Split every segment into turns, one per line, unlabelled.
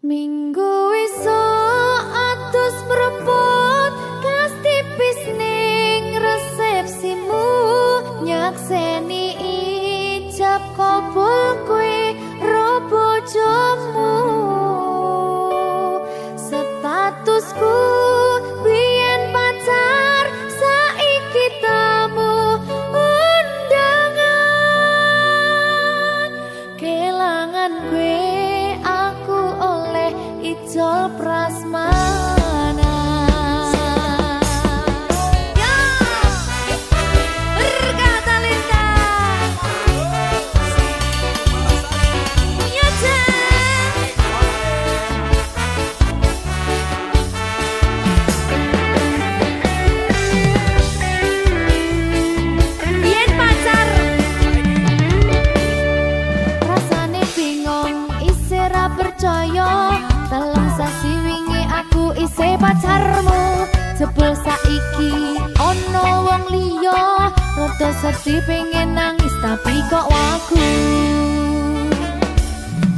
Minggu esuk atus mrepot kas tipis ning resepsimu nyakseni ijab kabul kowe ro bojomu statusku biyen pacar saiki tamu undangan kelangan kowe aku oleh ijol prasmanan. Ya, berkata Linda. Ya, biyen pacar rasane bingung isih ra percaya telung sasi wingi aku isih pacarmu jebul saiki ono wong liya rada sedih pengen nangis tapi kok wagu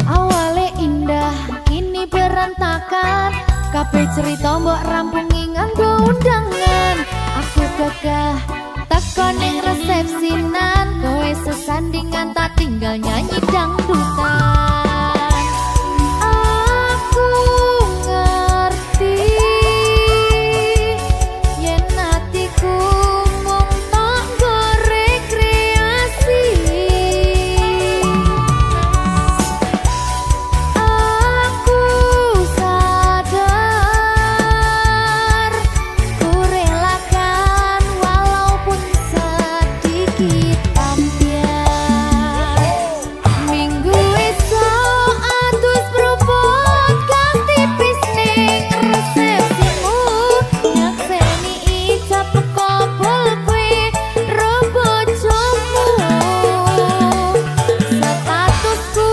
awale indah kini berantakan kabeh cerita mbok rampungi nganggo undangan aku gagah teko ning resepsinan kowe sesandingan tak tinggal nyanyi dangdutan aku ngerti yen atiku mung tok nggo rekreasi aku sadar ku relakan walaupun sedikit ambiar minggu esok atus propot kang tipis ning resepsimu nyakseni ijab kabul kowe ro bojomu statusku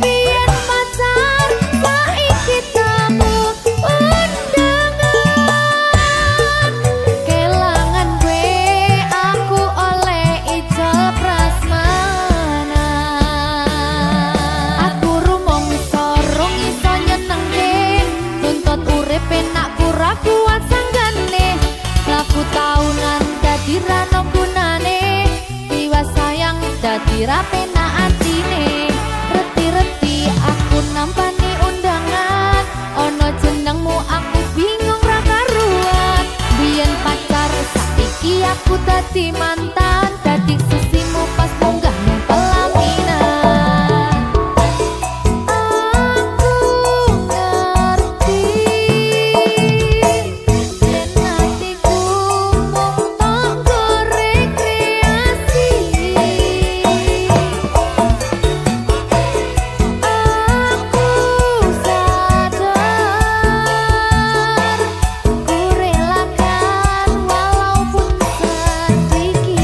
biyen pacar saiki tamu undangan kelangan kowe aku oleh ijol prasmanan aku rumong sorong iso nyenengke tuntut urip enak kurang kuat sanggane laku taunan dadi rano gunane tiwas sayang dadi ra penak atine reti-reti aku nampani undangan ono jenengmu aku bingung ra karuan biyen pacar saiki aku dadi mantan dadi sesimu pas munggah nang pelaminan aku ngerti yen atiku mung tok nggo rekreasi aku sadar ku relakan walaupun sedikit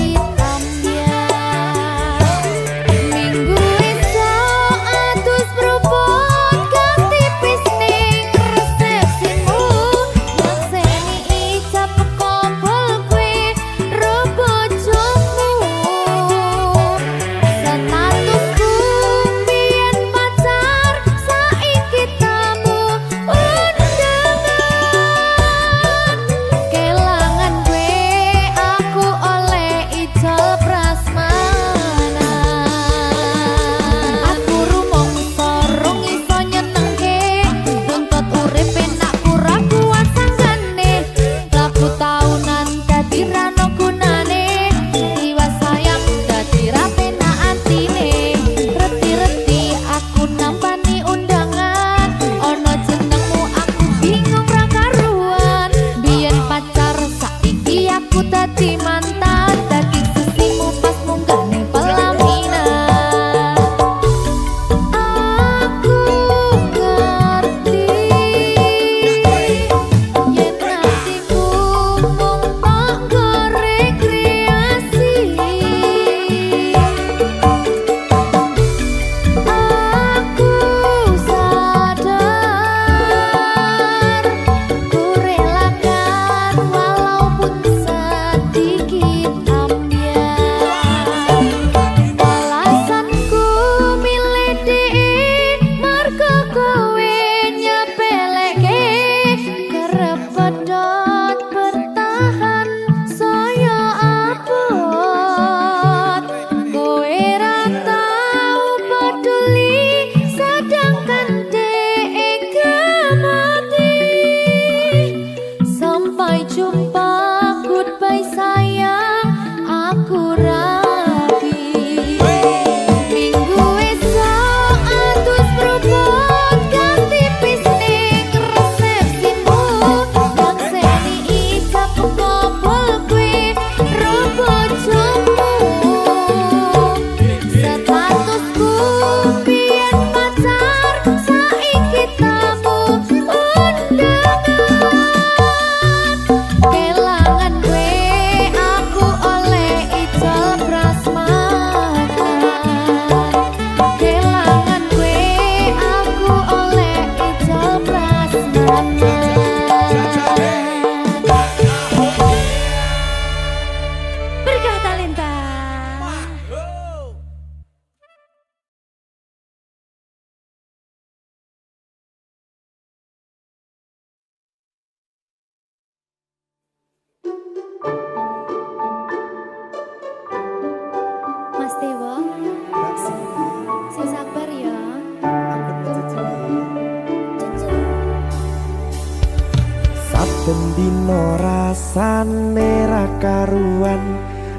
Dino rasane ra karuan,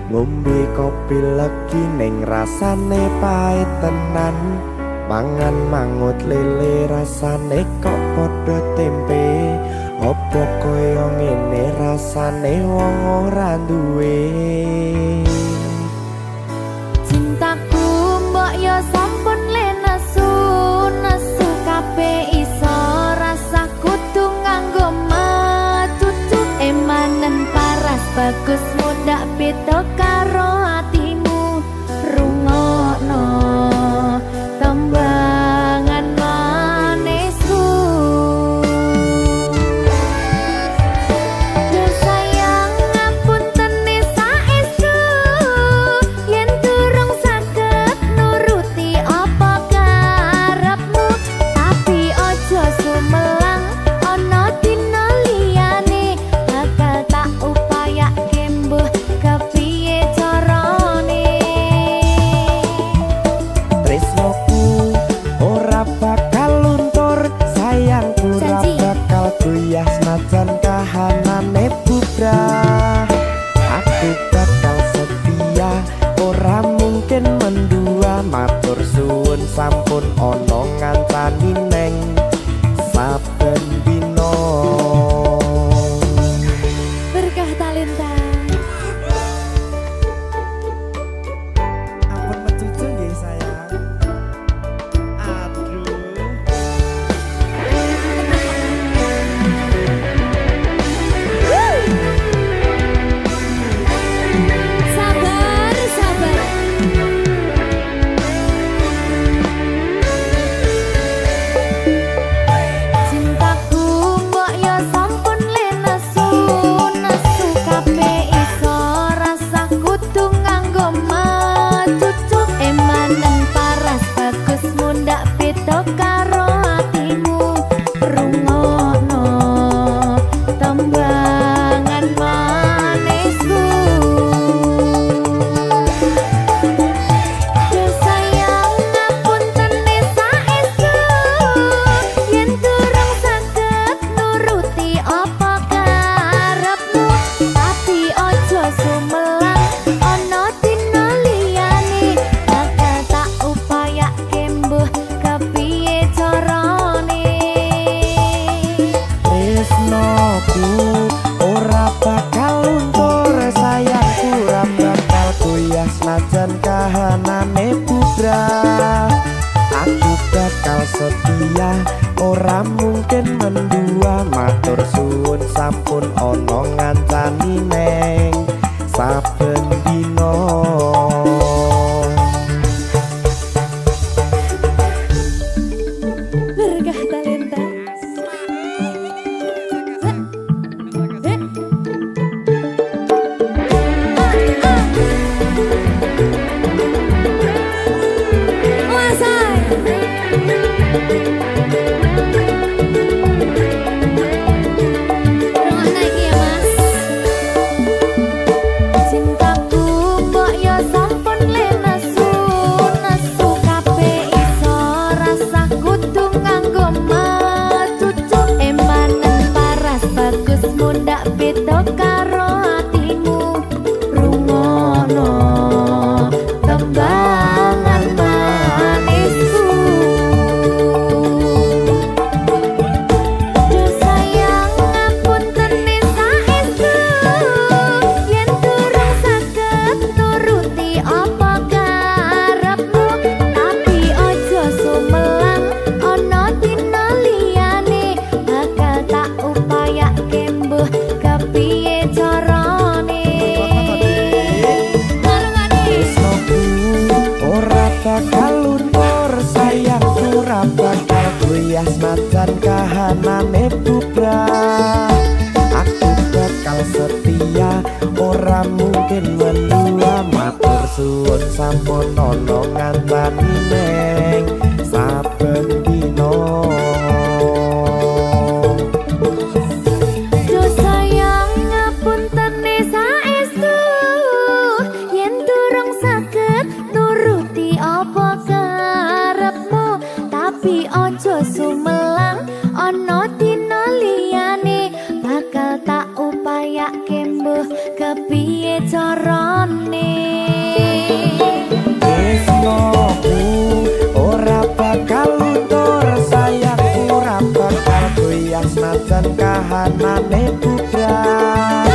ngombe kopi legi ning rasane pahit tenan. Mangan mangut lele rasane kok padha tempe, opo koyo ngene rasane wong ora duwe.
Cintaku mbok yo sampun le nesu kabeh iso rasa kudu nganggo emanen paras bagus mudak beda karo atimu. Rungokno tembangan manisku, yo sayang ngapunten saestu yen durung saged nuruti apa karepmu, tapi aja sumelang ana dina liyane bakal tak upayake mbuh kepiye carane.
Tresnoku ora bakal luntur, sayangku ora bakal goyah senajan kahanane bubrah. Aku bakal setia, ora mungkin mendua. Matur suwun sampun ana ngancani neng saben dina.
Berkah talenta.
Ampun mecucu nggih sayang. Aduh.
Sabar, sabar. Cintaku mbok yo sampun le nesu kabeh iso rasa kudu nganggo macucu. Emanen paras bagus mundak beda karo atimu. Rungokno tembangan manisku, yo sayang ngapunten saestu yen durung saged nuruti apa karepmu, tapi aja sumelang ana dina liyane bakal tak upayake mbuh kepiye carane.
Tresnoku ora bakal luntur, sayangku ora bakal goyah senajan kahanane bubrah. Aku bakal setia, ora mungkin mendua. Matur suwun sampun ana ngancani neng saben dina.
Berkah talenta. Cintaku mbok
bakal luntur sayangku ora bakal goyah senajan kahanane bubrah. Aku bakal setia ora mungkin mendua matur suwun sampun ana ngantani neng saben dina.
Ojo sumelang ana dina liyane bakal tak upayake mbuh kepiye carane.
Tresnoku ora bakal luntur sayangku ora bakal goyah senajan kahanane bubrah.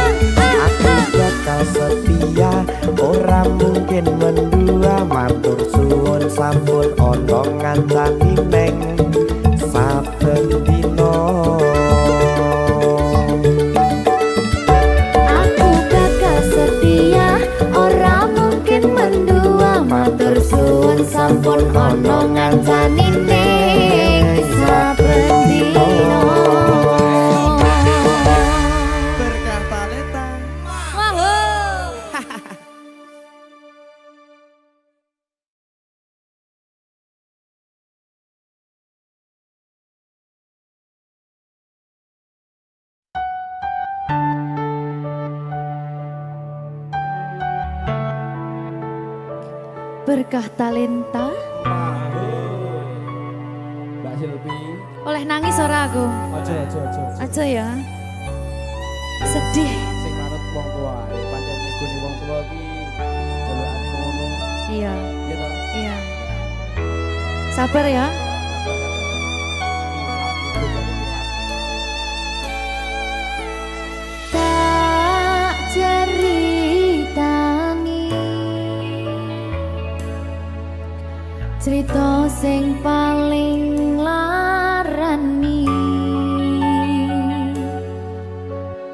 Aku bakal setia ora mungkin mendua matur suwun sampun ana ngancani neng saben dina.
Aku bakal setia ora mungkin mendua matur suwun sampun ana ngancani neng saben dina.
Berkah talenta.
Berkah talenta.
Mbak Silvi,
Oleh nangis ora aku?
aja.
Aja ya. Sedih.
Sing manut wong tua, pancen negone wong tua ki jalukane ngono.
Iya,
Ya ta?
iya. Sabar ya. Tak ceritani cerita sing paling larani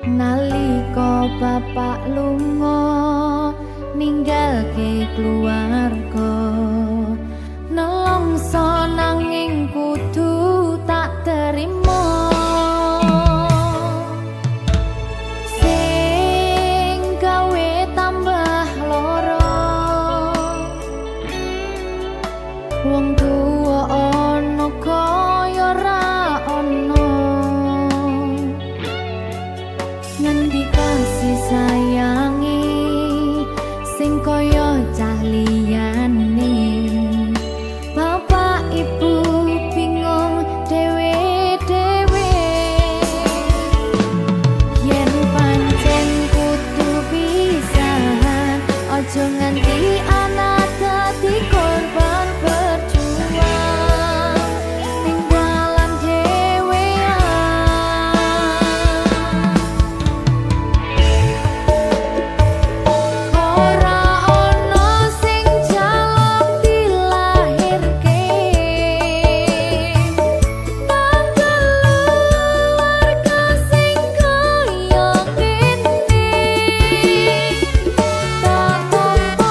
nalika bapak lunga ninggalke keluarga nelongso nanging kudu tak terima sing gawe tambah loro wong tuwa ana kaya ra ana ngendi kasih sayangi sing kaya cah liyane bapak ibu bingung dhewe-dhewe yen pancen kudu pisahan aja nganti anak dadi korban berjuang ning dalan dhewean ora ana sing jaluk dilahirke keluarga sing kaya kene tak tampa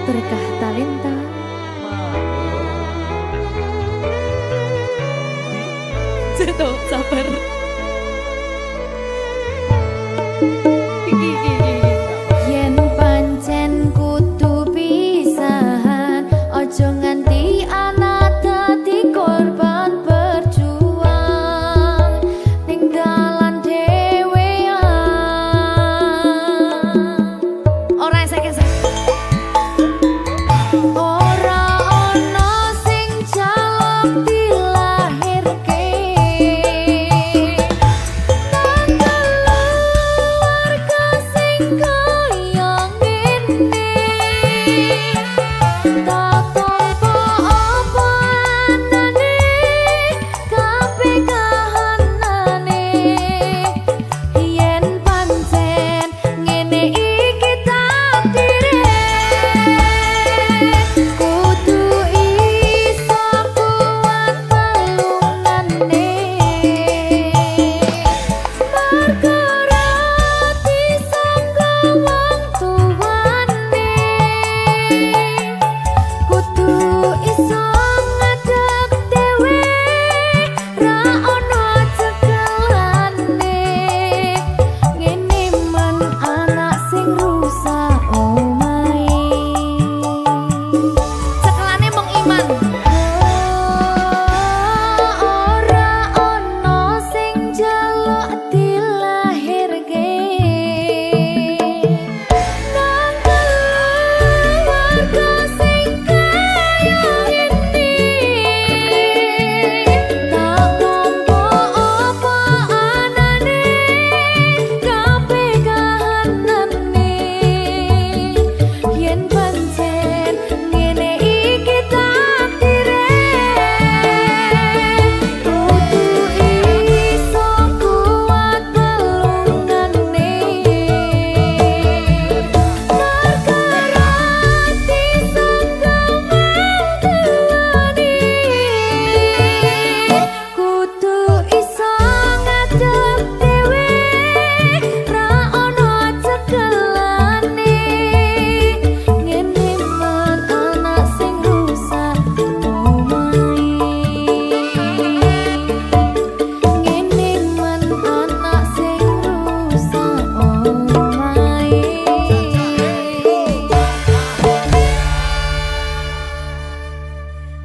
Berkah talenta. Tuh, sabar. Yen pancen kudu pisahan, ojo nganti anak dadi korban berjuang ning dalan dhewean. Ora esek-esek. Ora ana sing jaluk dilahirke.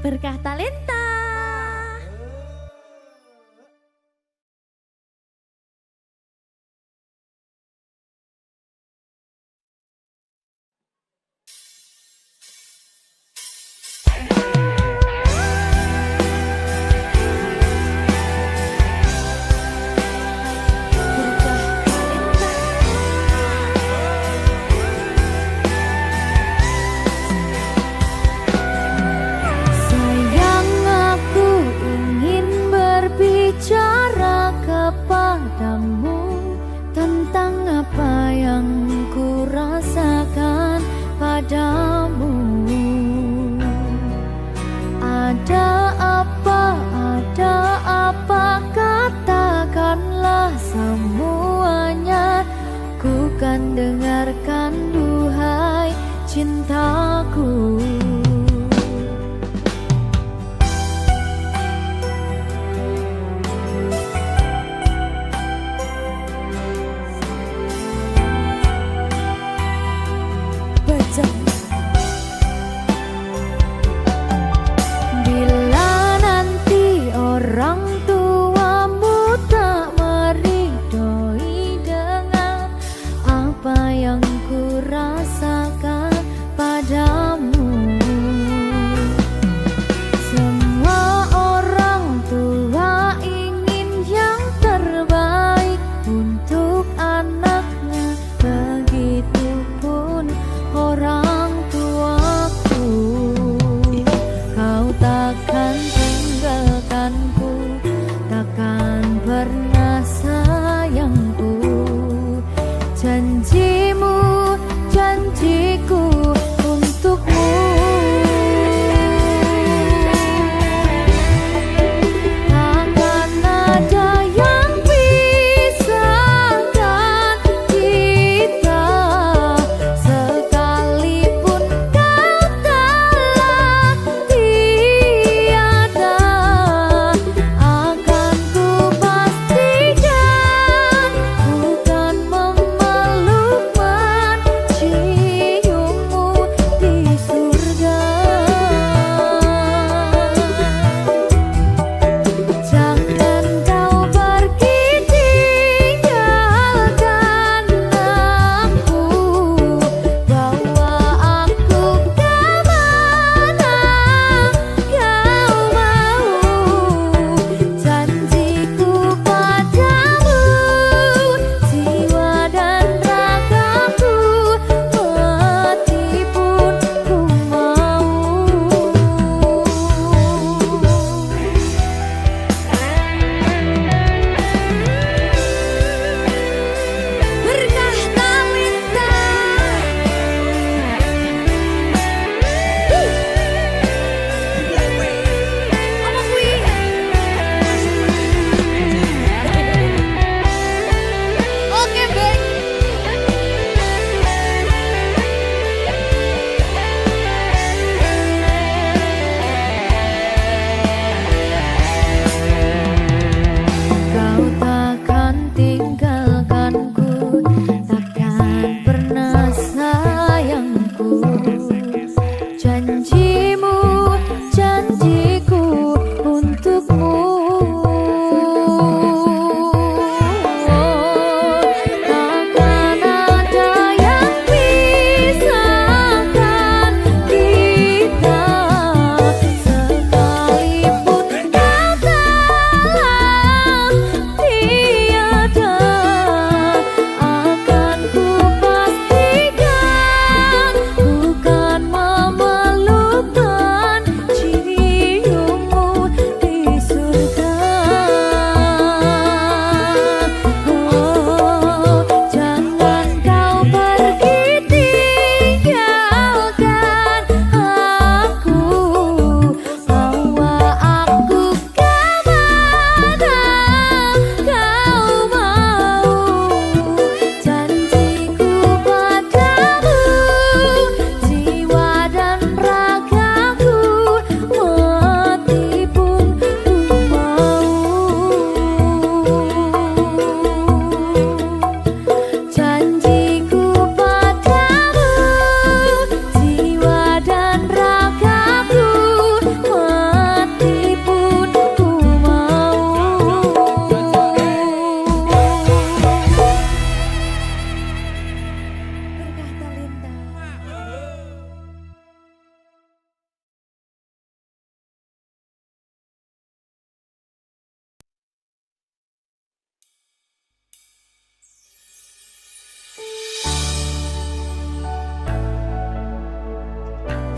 Berkah talenta. Dengarkan duhai cintaku. Baca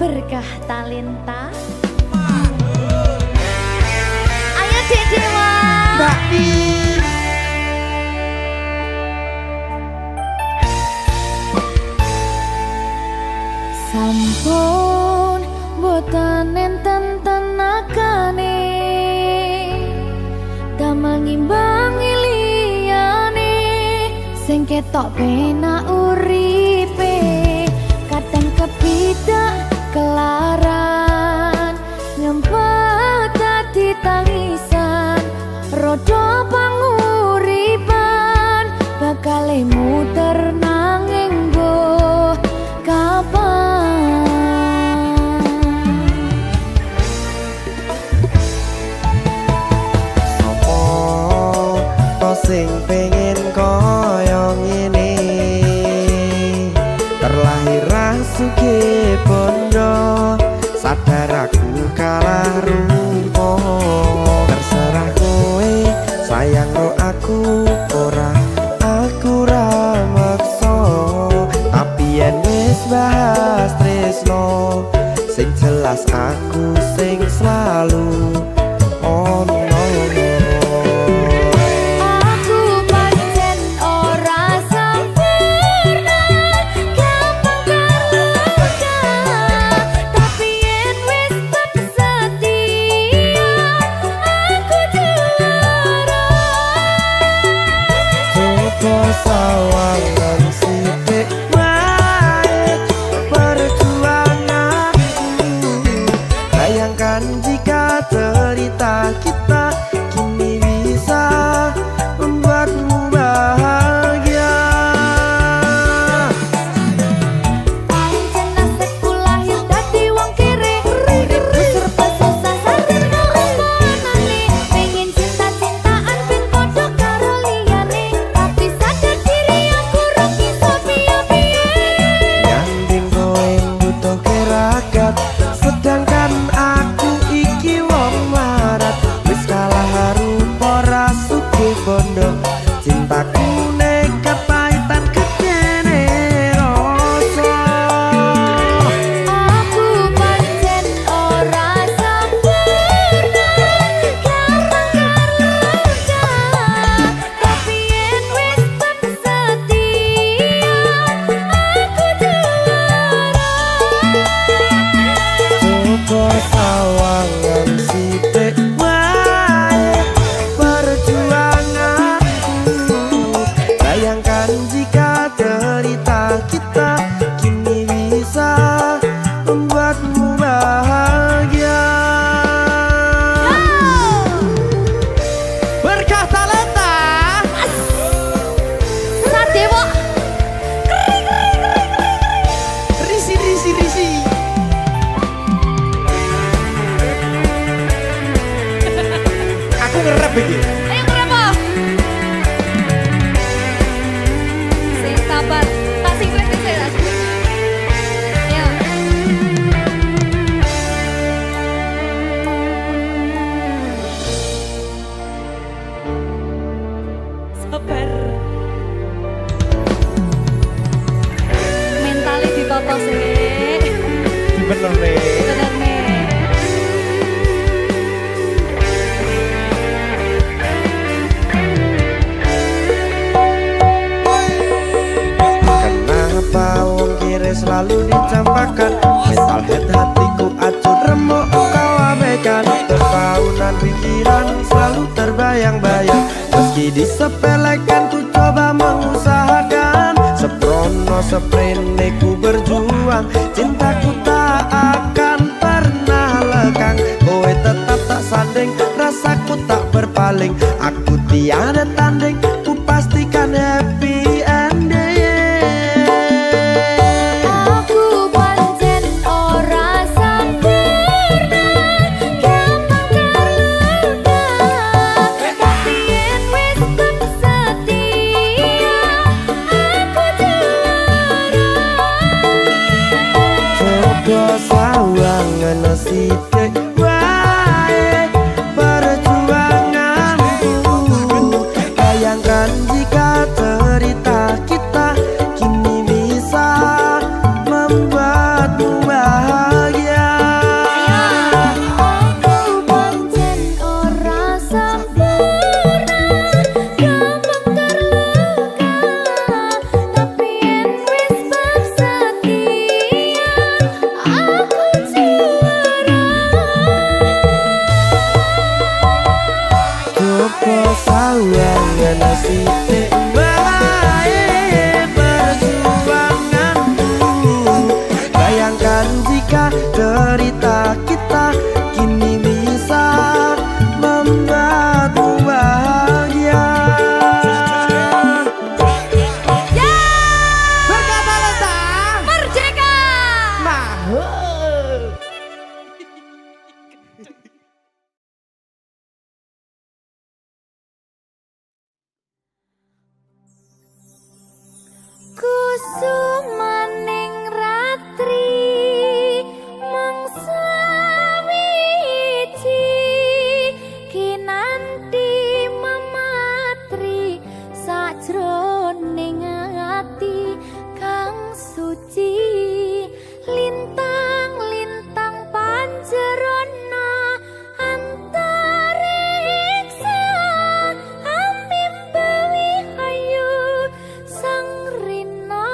berkah talenta. Ayo Dek Dewa.
Mbak Pi.
Sampun boten enten tenagane damel ngimbangi liyane sing ketok penak uripe kadang kepidak kelaran nyempet dadi tangisan rodo panguripan bakal muter nanging mbok kapan.
Sing pengen koyo ngene terlahir rasuke bondo sadar aku kalah rupa terserah kowe sayang ro aku ora aku ra maksa tapi yen wis bahas tresno sing jelas aku sing selalu ono. Sawangan sithik wae perjuanganku bayangkan jika cerita kita kini bisa membuatmu bahagia.
Pancen nasibku lahir dadi wong kere uripku serba susah sadar keomponane pengen cinta-cintaan ben padha karo liyane tapi sadar diri aku ora bisa piye-piye.
Nyanding kowe butuh keragat sedangkan aku iki wong marat wis kalah rupa rasuke bondo cintaku nekat pahitan kekene rasa.
Aku pancen ora sempurna gampang tapi yen wis setia aku juara.
Coba sawangan sithik wae perjuanganku bayangkan jika cerita kita kini bisa membuatmu bahagia. Berkah talenta
Sadewo
risi risi risi. Aku ngerep iki.
ayo kenapa? Sing sabar, tak sing kritis ya. Ya. Sabar. Mentale ditoto sih.
Bener nih.
Bener nih.
Kenapa wong kiri selalu dicampakkan mental head hatiku acur remuk kau abaikan tertaunan pikiran selalu terbayang-bayang meski disepelekan ku coba mengusahakan seprono seprene ku berjuang cintaku tak akan pernah lekang kowe tetap tak sanding rasaku tak berpaling aku tiada tanding ku pastikan happy ending.
Aku pancen ora sempurna gampang terluka tapi yen wis setia aku juara.
Coba sawangan sithik wae perjuanganku bayangkan jika cerita kita kini bisa membuatmu bahagia.
sumaning ratri mangsa wiji kinanti mematri sajroning ati kang suci lintang-lintang panjerona antariksa ambimbawi ayu sang rina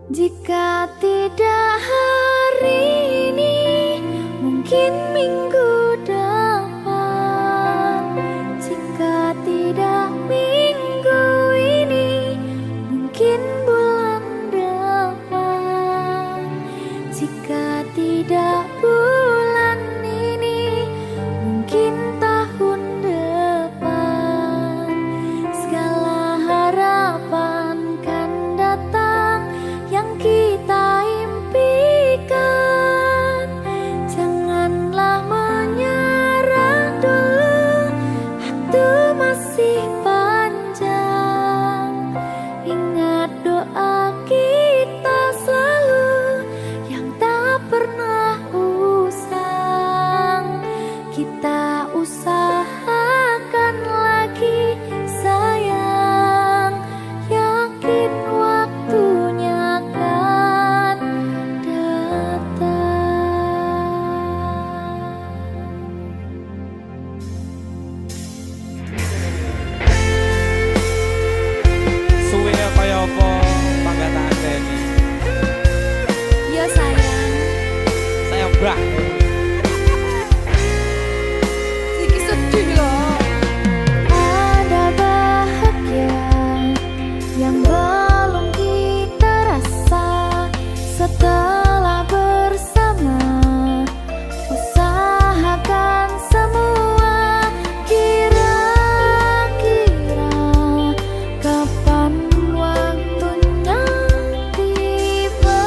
Jika tidak hari ini, mungkin minggu depan. Jika tidak minggu ini, mungkin bulan depan. Jika tidak bulan ini, mungkin tahun depan. Segala harapan kan datang yang kita impikan. Janganlah menyerah dulu, waktu masih panjang. Ingat doa kita selalu yang tak pernah usang. Kita usahakan lagi sayang, yakin waktunya akan datang.
Suwe kaya apa panggataan ini?
Ya sayang,
Sayang brak.
sedikit sedih loh. Ada bahagia yang belum kita rasa setelah bersama. Usahakan semua, kira-kira kapan waktunya tiba.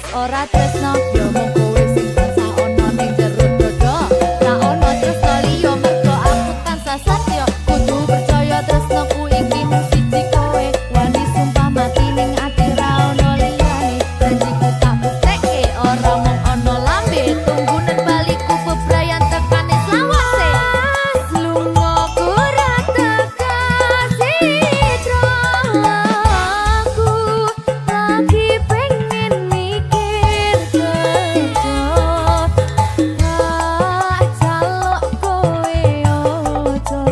wis ora tresno yo mung kowe sing tansah ono ning jero dodo ra ono tresno liya mergo aku tansah satya kudu percaya tresnoku iki mung siji kowe wani sumpah mati ning ati ra ono liyane janjiku tak buktekke ora mung ono lambe tunggunen baliku bebrayan tekane selawase lunga ora tekan sitra aku lagi pengen mikir kerja jaluk kowe ojo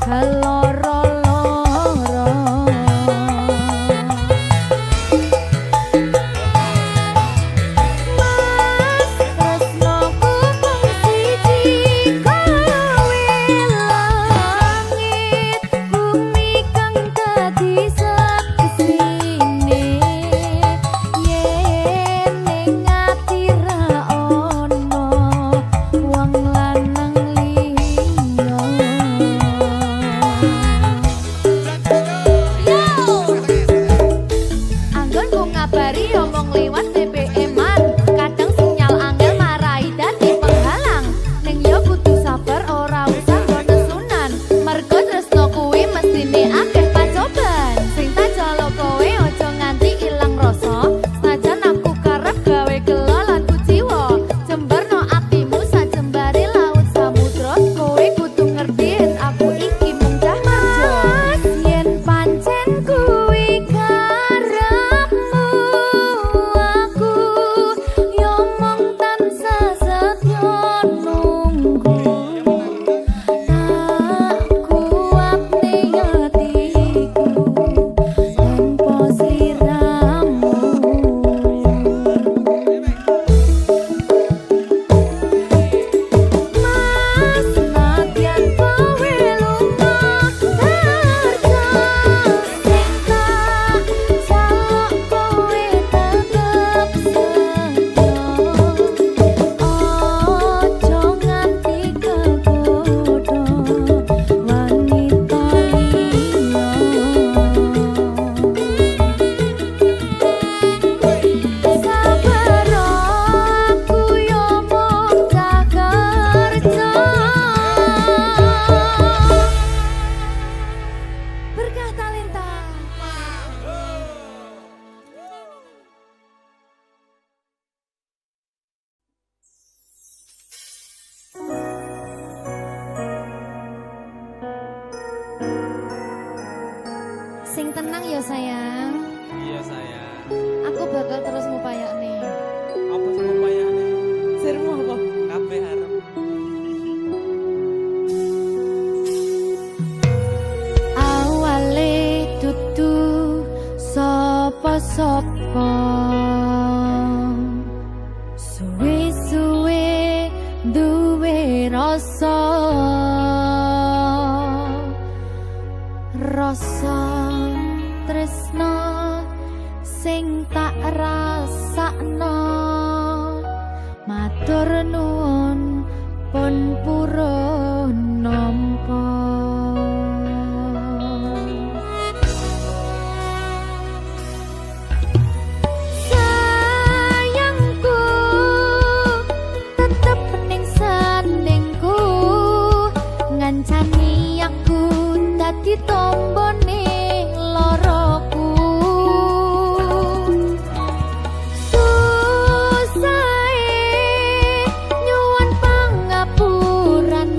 keloro-loro Mas tresnoku mung siji kowe langit bumi kang dadi sekesine yen ning ati ra ono wong lanang liya Anggonku ngabari omong liwat BBM-an kadang sinyal angel marai dadi penghalang ning yo kudu sabar ora usah ngono sunan mergo tresno kuwi mestine akeh pacoban sing tak jalo kowe aja nganti ilang rasa senajan aku karep gawe gelo lan kujiwa jembarno atimu sajembare laut samudra kowe kudu ngerti yen aku iki mung cah manja yen pancen kuwi karepmu aku yo mung tansah setya nunggu tak kuat ning atiku tanpa sliramu Mas nadyan kowe lunga kerja sing tak jaluk kowe tetep setya ojo nganti kegodho wanita liya sabar aku yo mung cah kerja berkah talenta sing tenang ya sayang
Iya sayang.
aku bakal terus ngupayakne
Apa sih upayane?
sirmu apa
Kabeh arep.
awale dudu sapa-sapa suwe-suwe duwe rasa tresno sing tak rasakno matur nuwun pun purun nampa sayangku tetep ning sandingku ngancani aku dadi tombone loroku susahe nyuwun pangapuran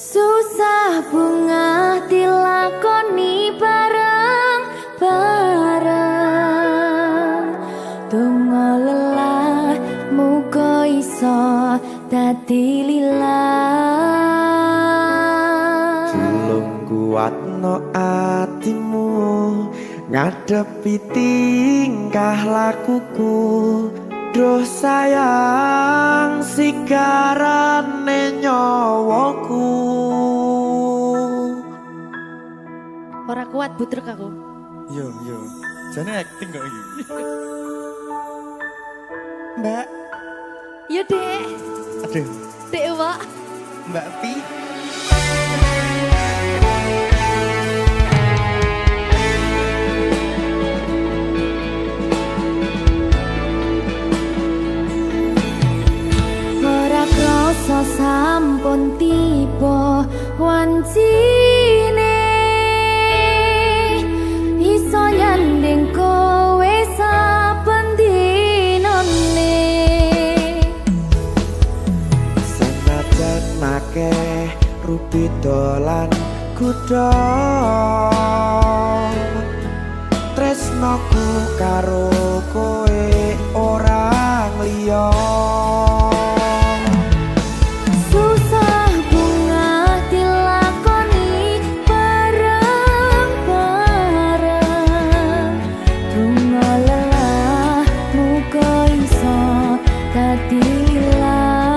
Susah bunga dilakoni bareng-bareng. Donga lelah muga iso dadi lillah.
Tulung kuatno atimu ngadepi tingkah lakuku. Duh sayang sigarane nyawaku.
Ora kuat butrek aku.
Yo, jane acting kok iki. Mbak,
Yo Dek.
aduh,
Dek Wak.
Mbak Pi.
Ora krasa sampun tiba wancine iso nyanding kowe saben dinane.
Senajan akeh rupi dolan kuda, tresnoku karo kowe orang liya.
Susah bunga dilakoni bareng-bareng. Donga lelah muga iso dadi lillah.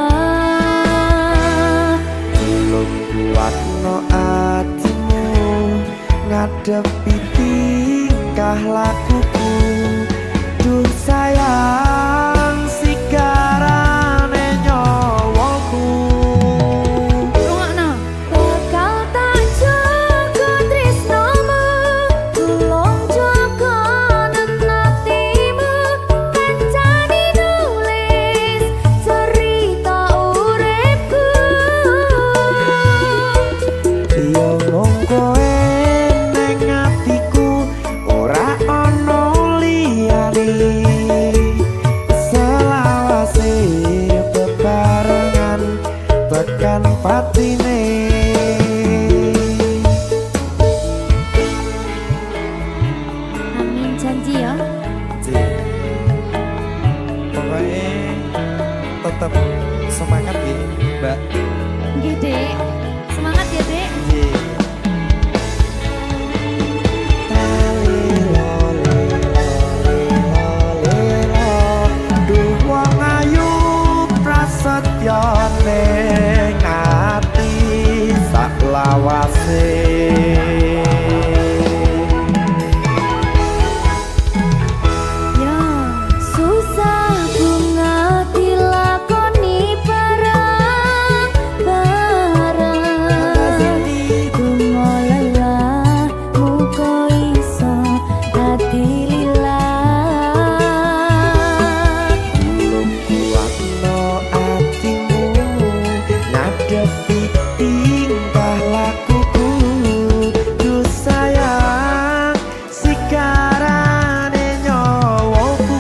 Tulung kuatno atimu ngadepi tingkah lakuku. Duh sayang sigarane nyawaku.
Rungokno. Bakal tak jaga tresnamu, tulung jaga nenatimu. Kancane nulis cerita uripku.
Yo mung kowe ning atiku, ora ana liyane. Selawase bebarengan tekan patine.
Amin janji ya.
Pokoknya tetap semangat ya, Mbak.
Nggih, Dek. Semangat ya, Dek.
Duh wong ayu prasetyo ning ati saklawase.
Ya, susah bunga dilakoni bareng-bareng. Donga lelah muga iso dadi lillah.
Tulung kuatno atimu ngadepi tingkah lakuku. Duh sayang sigarane nyawaku.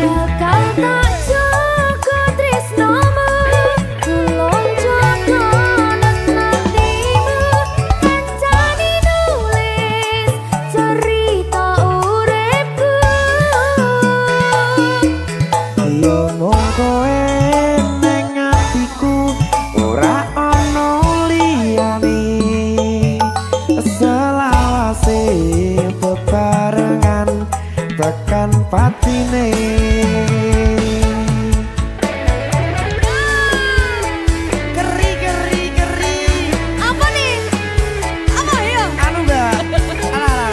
Bakal tak jaga tresnamu, tulung jaga nenatimu. Kancane nulis cerita uripku.
Yo mung kowe ning atiku, ora ana liyane. Selawase bebarengan tekan patine. Keri.
Apa nih? Apa ya?
Anu Mbak. Alah.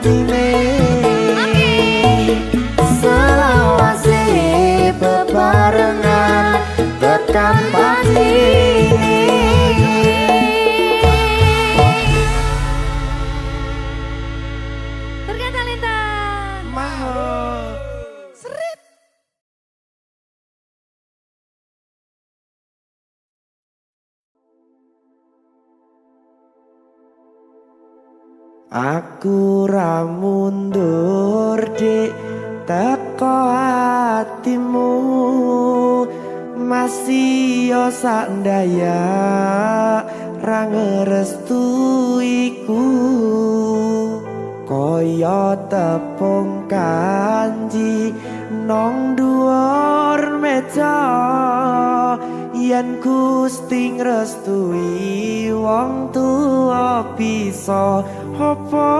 atine selawase bebarengan tekan pati.
Berkat Talenta.
Mahal. Seret. Aku ra mundur dik teko hatimu masih yo sak ndaya ra ngrestuiku kaya tepung kanji nong dhuwur meja yen Gusti ngrestui wong tuwa bisa apa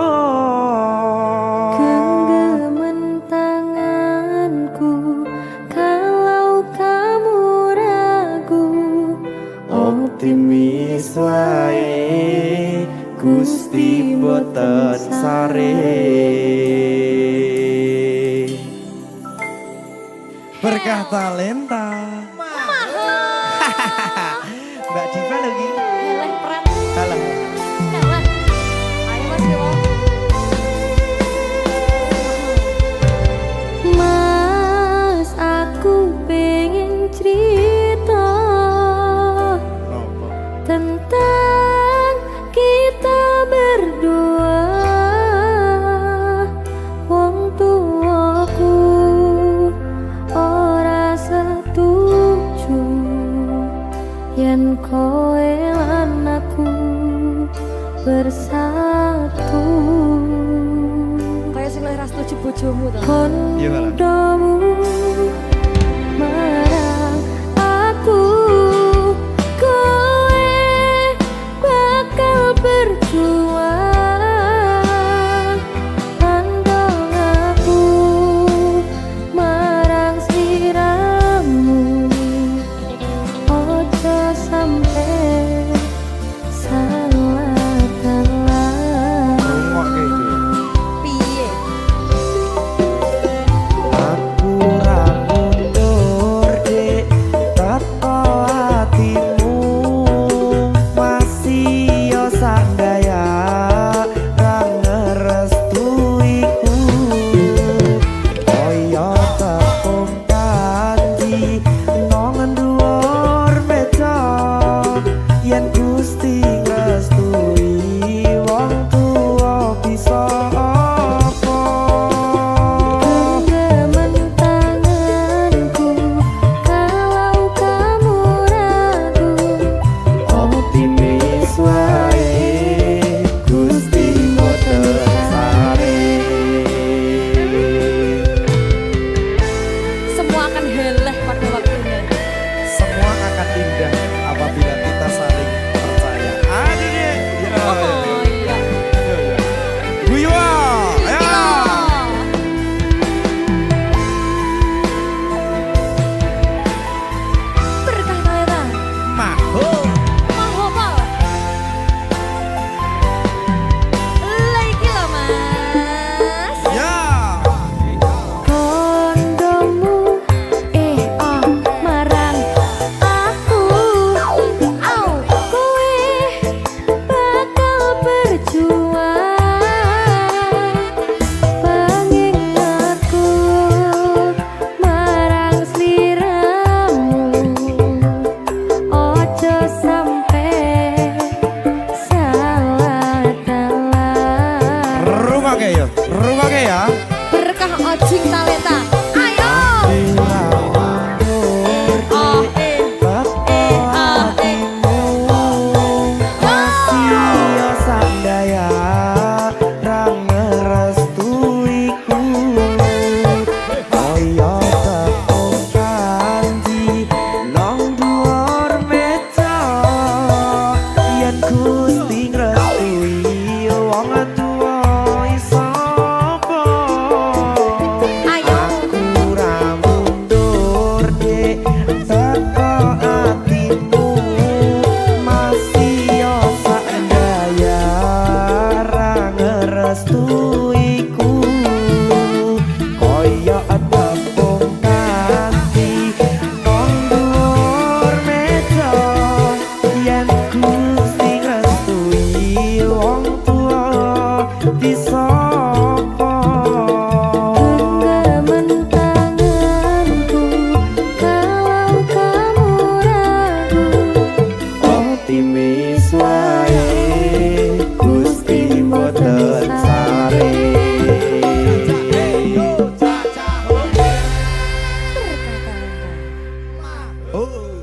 Genggaman tanganku kalau kamu ragu.
optimis wae Gusti boten sare. Berkah talenta Mbak Diva lagi.
Heleh pret.
Halo.
Heleh. Ayo Mas Dewa. Mas, aku pengen cerita
Nopo?
tentang kita berdua. Wong tuaku ora setuju yen kowe lan aku bersatu. Kayak sing lek ra setuju bojomu to.
Iya, Mbak.
Kondomu marang aku, kowe bakal berjuang. Andong aku marang sliramu, ojo sampe salah dalan.
Rungokke iki.
Piye?
Aku ra mundur dik teko hatimu masih yo sak daya ra ngrestuiku kaya tepung kanji nong dhuwur meja yen Gusti ngrestui wong tuwa bisa apa.
Genggaman tanganku kalau kamu ragu.
Optimis wae Gusti boten sare.
Semua akan heleh pada waktunya.
Semua akan indah apabila kita saling percaya. Aduh deh.
Oh iya.
Guyo. Ayo.
Berkah Talenta.
Mahal.
Mahopal. Lagi lah Mas.
Ya.
Kondomu marang aku. Au, kowe bakal berjuang. Pengingatku marang sliramu, ojo sampe salah dalan.
Rumake yo. Rumake ya.
Berkah Ojing Talenta. Ayo. Oh,
Gusti ngrestui wong tuwa iso apa.
ayo.
Aku ra mundur dik teko atimu masih yo sak daya ra ngrestui Oh